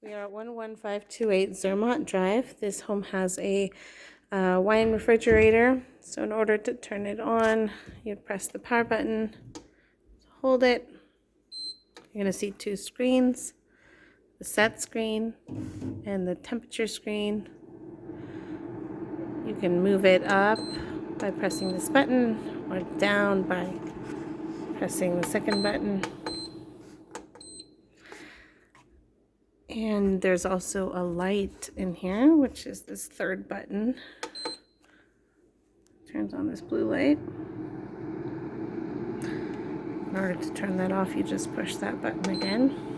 We are at 11528 Zermatt Drive. This home has a wine refrigerator. So in order to turn it on, you'd press the power button, hold it. You're going to see two screens, the set screen and the temperature screen. You can move it up by pressing this button or down by pressing the second button. And there's also a light in here, which is this third button. Turns on this blue light. In order to turn that off, you just push that button again.